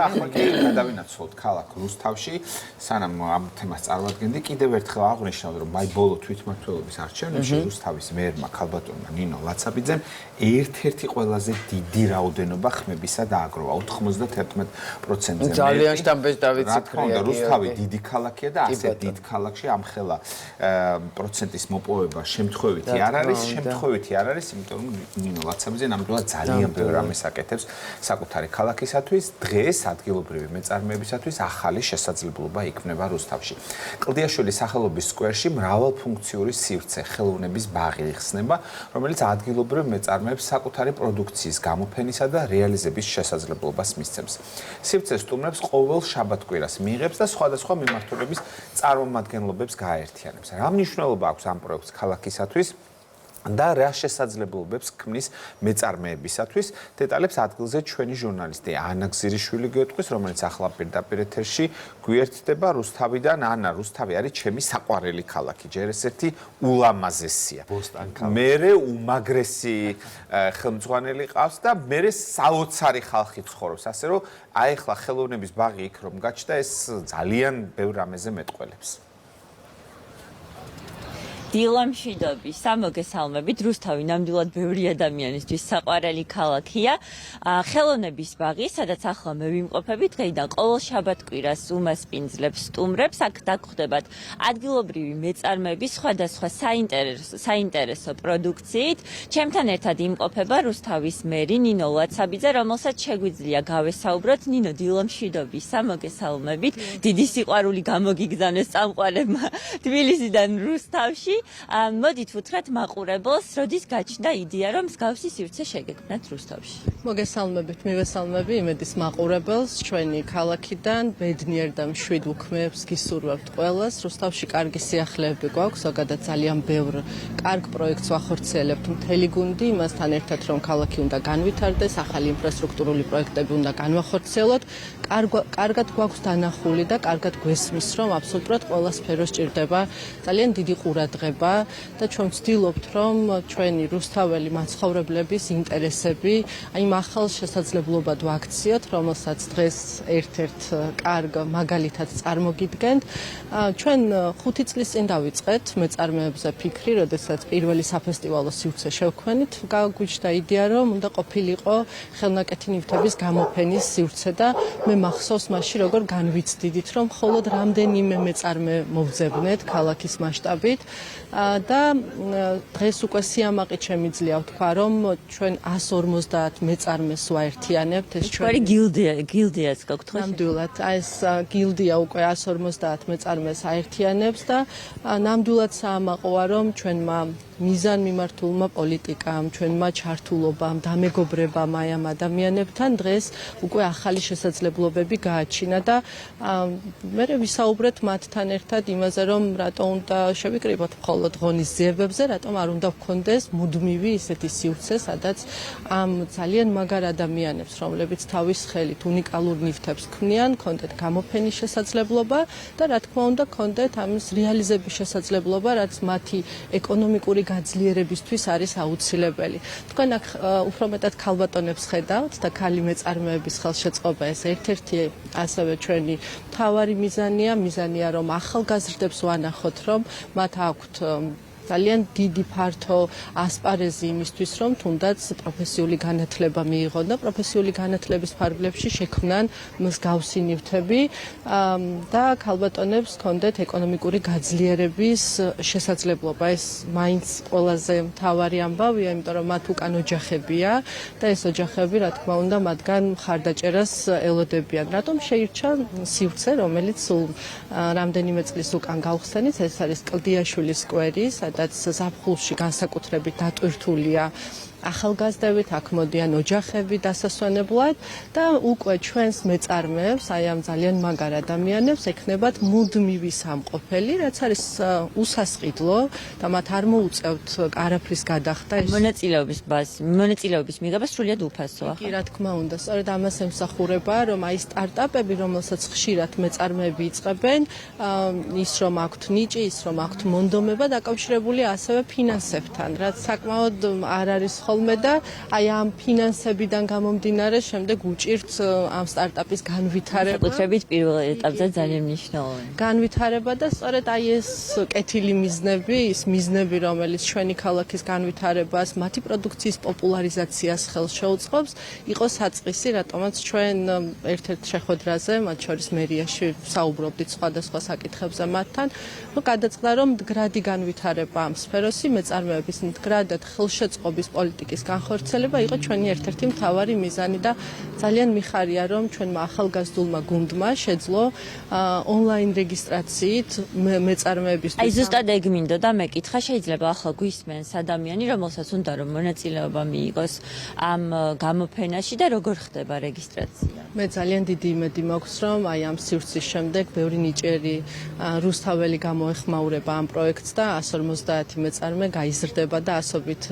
ახლა კი გადავინაცვლოთ ქალაქ რუსთავში, სანამ ამ თემას წარვადგენდი, კიდევ ერთხელ აღვნიშნავ, რომ აი ბოლო თვითმმართველობის არჩევნებში რუსთავის მერმა ქალბატონმა ნინო ლაცაბიძემ ერთ-ერთი ყველაზე დიდი რაოდენობა ხმებისა დააგროვა 91%-ზე. ძალიან შტამბეჭ დავიცი ქრია. რუსთავი დიდი ქალაქია და ასე დიდ ქალაქში ამხელა პროცენტის მოპოვება შემთხვევითი არ არის, იმიტომ რომ ნინო ლაცაბიძე ნამდვილად ძალიან ბევრ რამეს აკეთებს საკუთარი ქალაქისათვის. დღეს ადგილობრივი მეწარმეებისათვის ახალი შესაძლებლობა იქმნება რუსთავში. კლდიაშვილის სახელობის სკვერში მრავალფუნქციური სივრცე ხელოვნების ბაღი იხსნება, რომელიც ადგილობრივ მეწარმეებს საკუთარი პროდუქციის გამოფენისა და რეალიზების შესაძლებლობას მისცემს. სივრცე სტუმრებს ყოველ შაბათ-კვირას მიიღებს და სხვადასხვა მიმართულების წარმომადგენლობებს გააერთიანებს. რა მნიშვნელობა აქვს ამ პროექტს ქალაქისათვის? და რა შესაძლებლობებს ქმნის მეწარმეებისათვის? დეტალებს ადგილზე ჩვენი ჟურნალისტი ანა გზირიშვილი გვეტყვის, რომელიც ახლა პირდაპირ ეთერში გვიერთდება რუსთავიდან. ანა, რუსთავი არის ჩემი საყვარელი ქალაქი, ჯერ ესეთი ულამაზესია. მერე უმაგრესი ხელმძღვანელი ყავს და მერე საოცარი ხალხი ცხოვრობს, ასე რომ აი ახლა ხელოვნების ბაღი იქ რომ გაჩნდა, ეს ძალიან ბევრ რამეზე მეტყველებს. დილამშვიდობის, მოგესალმებით. რუსთავი ნამდვილად ბევრი ადამიანისთვის საყვარელი ქალაქია. ხელოვნების ბაღი, სადაც ახლა მე ვიმყოფები, დღეიდან ყოველ შაბათ-კვირას უმასპინძლებს სტუმრებს. აქ დაგხვდებათ ადგილობრივი მეწარმეების სხვადასხვა საინტერესო პროდუქციით. ჩემთან ერთად იმყოფება რუსთავის მერი ნინო ლაცაბიძე, რომელსაც შეგვიძლია გავესაუბროთ. ნინო, დილამშვიდობის, მოგესალმებით. დიდი სიყვარული გამოგიგზავნეს წამყვანებმა თბილისიდან რუსთავში. მოდით ვუთხრათ მაყურებელს, როდის გაჩნდა იდეა, რომ მსგავსი სივრცე შეგექმნათ რუსთავში? მოგესალმებით, მივესალმები იმედის მაყურებელს ჩვენი ქალაქიდან, ბედნიერ და მშვიდ უქმეებს გისურვებთ ყველას. რუსთავში კარგი სიახლეები გვაქვს, ზოგადად ძალიან ბევრ კარგ პროექტს ვახორციელებთ მთელი გუნდი, იმასთან ერთად რომ ქალაქი უნდა განვითარდეს, ახალი ინფრასტრუქტურული პროექტები უნდა განვახორციელოთ. კარგად გვაქვს დანახული და კარგად გვესმის, რომ აბსოლუტურად ყველა სფეროს ჭირდება ძალიან დიდი ყურადღება და ჩვენ ვცდილობთ, რომ ჩვენი რუსთაველი მაცხოვრებლების ინტერესები აი ახალ შესაძლებლობად ვაქციოთ, რომელსაც დღეს ერთ-ერთ კარგ მაგალითად წარმოგიდგენთ. ჩვენ 5 წლის წინ დავიწყეთ მეწარმეებზე ფიქრი, როდესაც პირველი საფესტივალო სივრცე შევქმნით, გაგვიჩნდა იდეა, რომ უნდა ყოფილიყო ხელნაკეთი ნივთების გამოფენის სივრცე და მე მახსოვს მაშინ როგორ განვიცდიდით, რომ მხოლოდ რამდენიმე მეწარმე მოვძებნეთ ქალაქის მასშტაბით და დღეს უკვე სიამაყით შემიძლია ვთქვა, რომ ჩვენ 150 მეწარმეს ვაერთიანებთ. ეს ჩვენი გილდიაც გაქვთ ხო? ნამდვილად, ეს გილდია უკვე 150 მეწარმეს აერთიანებს და ნამდვილად საამაყოა, რომ ჩვენმა მიზან მიმართულმა პოლიტიკამ, ჩვენმა ჩართულობამ, დამეგობრებამ აი ამ ადამიანებთან დღეს უკვე ახალი შესაძლებლობები გააჩინა და მე ვისაუბრეთ მათთან ერთად იმაზე, რომ რატო უნდა შევიკრიბოთ მხოლოდ ღონისძიებებზე, რატომ არ უნდა გქონდეს მუდმივი ისეთი სივრცე, სადაც ამ ძალიან მაგარ ადამიანებს, რომლებიც თავის ხელით უნიკალურ ნივთებს ქმნიან, ქონდეთ გამოფენის შესაძლებლობა და რა თქმა უნდა ქონდეთ ამის რეალიზების შესაძლებლობა, რაც მათი ეკონომიკური გაძლიერებისთვის არის აუცილებელი. თქვენ აქ უფრო მეტად ქალბატონებს ხედავთ და ქალი მეწარმეების ხელშეწყობა ეს ერთ-ერთი ასევე ჩვენი მთავარი მიზანია, რომ ახალგაზრდებს ვანახოთ, რომ მათ აქვთ ძალიან დიდი ფართო ასპარეზი იმისთვის, რომ თუნდაც პროფესიული განათლება მიიღონ და პროფესიული განათლების ფარგლებში შექმნან მსგავსი ნივთები და ქალბატონებს ჰქონდეთ ეკონომიკური გაძლიერების შესაძლებლობა. ეს მაინც ყველაზე მთავარი ამბავია, იმიტომ რომ მათ უკან ოჯახებია და ეს ოჯახები, რა თქმა უნდა, მათგან მხარდაჭერას ელოდებიან. რატომ შეირჩა სივრცე, რომელიც სულ რამდენიმე წლის უკან გავხსენით, ეს არის კლდიაშვილის სკვერი, სადაც ზაფხულში განსაკუთრებით დატვირთულია ახალგაზრდებით, აქ მოდიან ოჯახები დასასვენებლად და უკვე ჩვენს მეწარმეებს, აი ამ ძალიან მაგარ ადამიანებს ექნებათ მუდმივი სამყოფელი, რაც არის უსასყიდლო და მათ არ მოუწევთ არაფრის გადახდა. მონაწილეობის მიღება სრულიად უფასოა. კი, რა თქმა უნდა, სწორედ ამას ემსახურება, რომ აი სტარტაპები, რომელსაც ხშირად მეწარმეები იწყებენ, ის რომ აქვთ ნიჭი, ის რომ აქვთ მონდომება, დაკავშირებულია ასევე ფინანსებთან, რაც საკმაოდ არ არის ხოლმე და აი ამ ფინანსებიდან გამომდინარე შემდეგ უჭირთ ამ სტარტაპის განვითარება. საკუთრებით პირველ ეტაპზე ძალიან მნიშვნელოვანი. განვითარება და სწორედ აი ეს კეთილი მიზნები, ის მიზნები, რომელიც ჩვენი ქალაქის განვითარებას, მათი პროდუქციის პოპულარიზაციას ხელს შეუწყობს, იყო საწყისი, რატომაც ჩვენ ერთ-ერთ შეხვედრაზე, მათ შორის მერიაში საუბრობდით სხვადასხვა საკითხებზე მათთან, გადაწყდა, რომ მდგრადი განვითარება ამ სფეროში, მეწარმეების მდგრადად ხელშეწყობის პოლიტიკის განხორციელება იყო ჩვენი ერთ-ერთი მთავარი მიზანი და ძალიან მიხარია, რომ ჩვენმა ახალგაზრდულმა გუნდმა შეძლო ონლაინ რეგისტრაციით მეწარმეებისთვის. აი ზუსტად ეგ მინდოდა მეკითხა, შეიძლება ახლა გვისმენს ადამიანი, რომელსაც უნდა რომ მონაწილეობა მიიღოს ამ გამოფენაში და როგორ ხდება რეგისტრაცია? მე ძალიან დიდი იმედი მაქვს, რომ აი ამ სივრცის შემდეგ ბევრი ნიჭიერი რუსთაველი გამოეხმაურება ამ პროექტს და 150 მეწარმე გაიზრდება და ასობით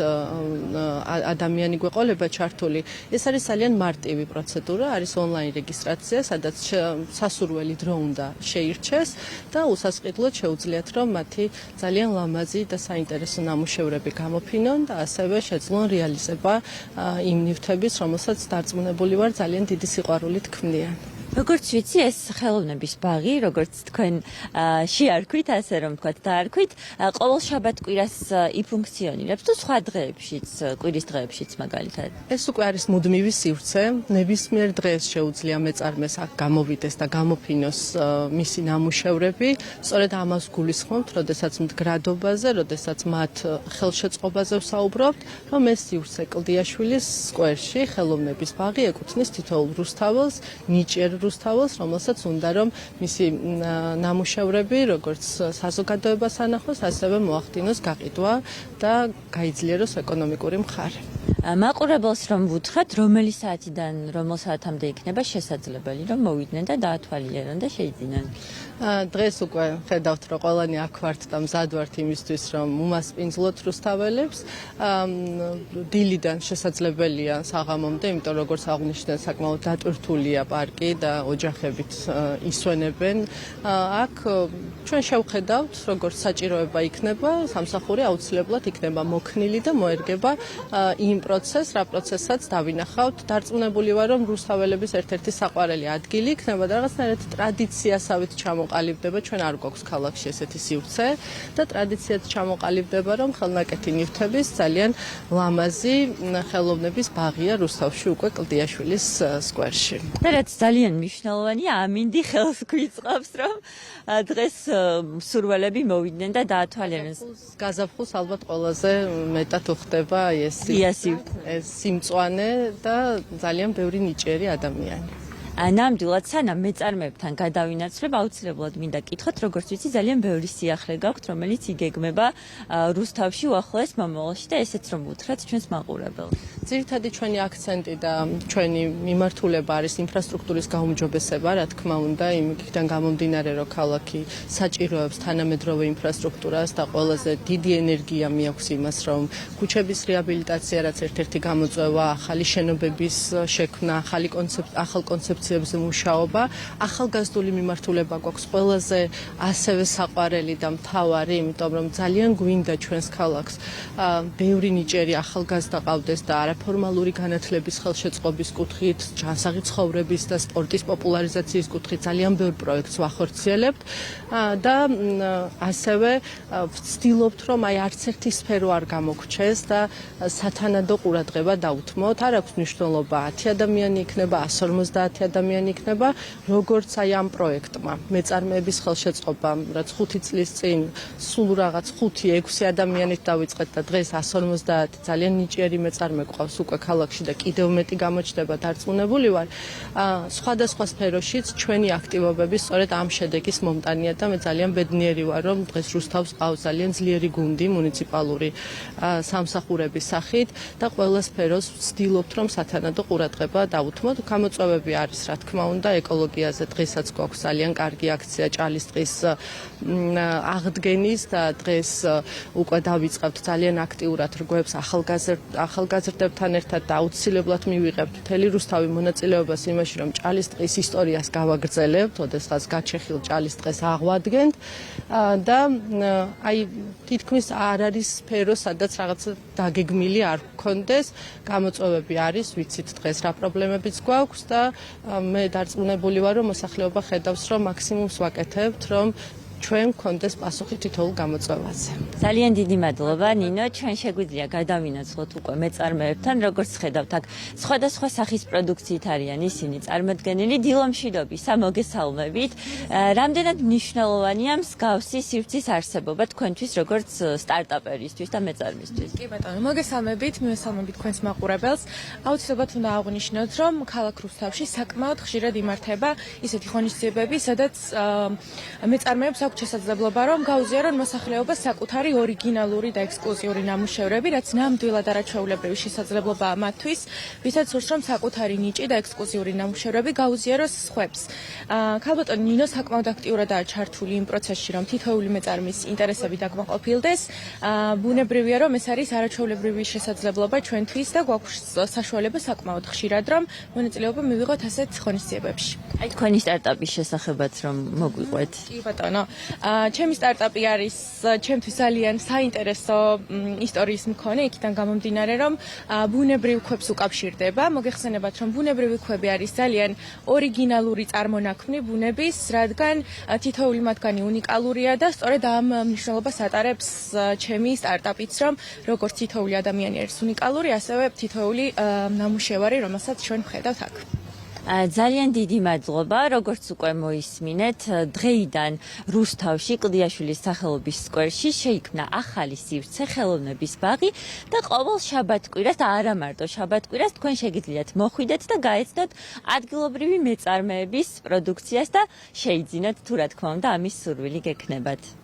ადამიანი გვეყოლება ჩართული. ეს არის ძალიან მარტივი პროცედურა, არის ონლაინ რეგისტრაცია, სადაც სასურველი დრო უნდა შეირჩეს და უსასყიდლოდ შეუძლიათ, რომ მათი ძალიან ლამაზი და საინტერესო ნამუშევრები გამოფინონ და ასევე შეძლონ რეალიზება იმ ნივთების, რომელსაც დარწმუნებული ვარ, ძალიან დიდი სიყვარულით ქმნიან. როგორც ვიცი, ეს ხელოვნების ბაღი, როგორც თქვენ შეარქვით, ასე რომ თქვათ, დაარქვით, ყოველ შაბათ-კვირას იფუნქციონირებს თუ სხვა დღეებშიც, კვირის დღეებშიც მაგალითად. ეს უკვე არის მუდმივი სივრცე, ნებისმიერ დღეს შეუძლია მეწარმეს აქ გამოვიდეს და გამოფინოს მისი ნამუშევრები. სწორედ ამას გულისხმობთ, როდესაც მდგრადობაზე, როდესაც მათ ხელშეწყობაზე ვსაუბრობთ, რომ ეს სივრცე კლდიაშვილის სკვერში, ხელოვნების ბაღი ეკუთვნის თითოეულ რუსთაველს, ნიჭიერ რუსთაველს, რომელსაც უნდა რომ მისი ნამუშევრები, როგორც საზოგადოებას ანახოს, ასევე მოახდინოს გაყიდვა და გაიძლიეროს ეკონომიკური მხარე. მაყურებელს რომ ვუთხრათ, რომელი საათიდან რომელ საათამდე იქნება შესაძლებელი, რომ მოვიდნენ და დაათვალიერონ და შეიძინონ. დღეს უკვე ხედავთ, რომ ყველანი აქ ვართ და მზად ვართ იმისთვის, რომ უმასპინძლოთ რუსთაველებს. დილიდან შესაძლებელია საღამომდე, იმიტომ როგორც აღნიშნეთ, საკმაოდ დატვირთულია პარკი და ოჯახებით ისვენებენ. აქ ჩვენ შევხედავთ, როგორც საჭიროება იქნება, სამსახური აუცილებლად იქნება მოქნილი და მოერგება იმ პროცესს, რა პროცესაც დავინახავთ. დარწმუნებული ვარ, რომ რუსთაველების ერთ-ერთი საყვარელი ადგილი იქნება და რაღაცნაირად ტრადიციასავით ჩამოყალიბდება. ჩვენ არ გვაქვს ქალაქში ესეთი სივრცე და ტრადიციად ჩამოყალიბდება, რომ ხელნაკეთი ნივთების ძალიან ლამაზი ხელოვნების ბაღია რუსთავში უკვე კლდიაშვილის სკვერში. და რაც ძალიან მნიშვნელოვანია, ამინდი ხელს გვიწყობს, რომ დღეს მსურველები მოვიდნენ და დაათვალიერონ. გაზაფხულს ალბათ ყველაზე მეტად უხდება ეს სიმწვანე და ძალიან ბევრი ნიჭიერი ადამიანი. ნამდვილად სანამ მეწარმეებთან გადავინაცვლებ, აუცილებლად მინდა კითხოთ, როგორც ვიცი, ძალიან ბევრი სიახლე გაქვთ, რომელიც იგეგმება რუსთავში უახლოეს მომავალში და ესეც რომ უთხრათ ჩვენს მაყურებელს. ძირითადი ჩვენი აქცენტი და ჩვენი მიმართულება არის ინფრასტრუქტურის გაუმჯობესება, რა თქმა უნდა, იმიდან გამომდინარე, რომ ქალაქი საჭიროებს თანამედროვე ინფრასტრუქტურას და ყველაზე დიდი ენერგია მიაქვს იმას, რომ ქუჩების რეაბილიტაცია, რაც ერთ-ერთი გამოწვევა, ახალი შენობების შექმნა, ახალ კონცეფციებზე მუშაობა, ახალგაზრდული მიმართულება გვაქვს ყველაზე ასევე საყვარელი და მთავარი, იმიტომ რომ ძალიან გვინდა ჩვენს ქალაქს ბევრი ნიჭიერი ახალგაზრდა ყავდეს და არაფორმალური განათლების ხელშეწყობის კუთხით, ჯანსაღი ცხოვრების და სპორტის პოპულარიზაციის კუთხით ძალიან ბევრ პროექტს ვახორციელებთ და ასევე ვცდილობთ, რომ აი არც ერთი სფერო არ გამოგვჩეს და სათანადო ყურადღება დავუთმოთ. არ აქვს მნიშვნელობა 10 ადამიანი იქნება, 150 ადამიანი იქნება, როგორც აი ამ პროექტმა. მეწარმეების ხელშეწყობამ, რაც 5 წლის წინ სულ რაღაც 5-6 ადამიანით დავიწყეთ და დღეს 150 ძალიან ნიჭიერი მეწარმე გვყავს უკვე ქალაქში და კიდევ მეტი გამოჩნდება, დარწმუნებული ვარ. სხვადასხვა სფეროშიც ჩვენი აქტივობები სწორედ ამ შედეგის მომტანია და მე ძალიან ბედნიერი ვარ, რომ დღეს რუსთავს ყავს ძალიან ძლიერი გუნდი მუნიციპალური სამსახურების სახით და ყველა სფეროს ვცდილობთ, რომ სათანადო ყურადღება დავუთმოთ. გამოწვევები არის რა თქმა უნდა, ეკოლოგიაზე დღესაც გვაქვს ძალიან კარგი აქცია ჭალის ტყის აღდგენის და დღეს უკვე დავიწყებთ ძალიან აქტიურად რგვევს ახალგაზრდებთან ერთად და აუცილებლად მივიღებთ მთელი რუსთავი მონაწილეობას იმაში, რომ ჭალის ტყის ისტორიას გავაგრძელებთ, ოდესღაც გაჩეხილ ჭალის ტყეს აღვადგენთ და აი თითქმის არ არის სფერო, სადაც რაღაცა დაგეგმილი არ გქონდეს, გამოწვევები არის, ვიცით დღეს რა პრობლემებიც გვაქვს და მე დარწმუნებული ვარ, რომ მოსახლეობა ხედავს, რომ მაქსიმუმს ვაკეთებთ, რომ ჩვენ გქონდეს პასუხი თითოეულ გამოწვევაზე. ძალიან დიდი მადლობა ნინო, ჩვენ შეგვიძლია გადავინაცვლოთ უკვე მეწარმეებთან, როგორც ხედავთ, აქ სხვადასხვა სახის პროდუქციით არიან ისინი წარმოდგენილი. დილომშვიდობის მოგესალმებით. რამდენად მნიშვნელოვანია მსგავსი სივრცის არსებობა თქვენთვის, როგორც სტარტაპერისთვის და მეწარმისთვის? კი ბატონო, მოგესალმებით, მივესალმებით თქვენს მაყურებელს. აუცილებლად უნდა აღვნიშნოთ, რომ ქალაქ რუსთავში საკმაოდ ხშირად იმართება ისეთი ღონისძიებები, სადაც მეწარმეებს აქვს შესაძლებლობა, რომ გაუზიარონ მოსახლეობას საკუთარი ორიგინალური და ექსკლუზიური ნამუშევრები, რაც ნამდვილად არაჩვეულებრივი შესაძლებლობაა მათთვის, ვისაც სურს, რომ საკუთარი ნიჭი და ექსკლუზიური ნამუშევრები გაუზიაროს სხვებს. ქალბატონი ნინო საკმაოდ აქტიურადაა ჩართული იმ პროცესში, რომ თითოეული მეწარმის ინტერესები დაკმაყოფილდეს. ბუნებრივია, რომ ეს არის არაჩვეულებრივი შესაძლებლობა ჩვენთვის და გვაქვს საშუალება საკმაოდ ხშირად, რომ მონაწილეობა მივიღოთ ასეთ ღონისძიებებში. აი თქვენი სტარტაპის შესახებაც რომ მოგვიყვეთ. კი ბატონო, ჩემი სტარტაპი არის ჩემთვის ძალიან საინტერესო ისტორიის მქონე, იქიდან გამომდინარე, რომ ბუნებრივ ქვებს უკავშირდება. მოგეხსენებათ, რომ ბუნებრივი ქვები არის ძალიან ორიგინალური წარმონაქმნი ბუნების, რადგან თითოეული მათგანი უნიკალურია და სწორედ ამ მნიშვნელობას ატარებს ჩემი სტარტაპიც, რომ როგორც თითოეული ადამიანი არის უნიკალური, ასევე თითოეული ნამუშევარი, რომელსაც ჩვენ ვხედავთ აქ. ძალიან დიდი მადლობა, როგორც უკვე მოისმინეთ, დღეიდან რუსთავში კლდიაშვილის სახელობის სკვერში შეიქმნა ახალი სივრცე ხელოვნების ბაღი და ყოველ შაბათ-კვირას და არა მარტო შაბათ-კვირას თქვენ შეგიძლიათ მოხვიდეთ და გაეცნოთ ადგილობრივი მეწარმეების პროდუქციას და შეიძინოთ თუ რა თქმა უნდა ამის სურვილი გექნებათ.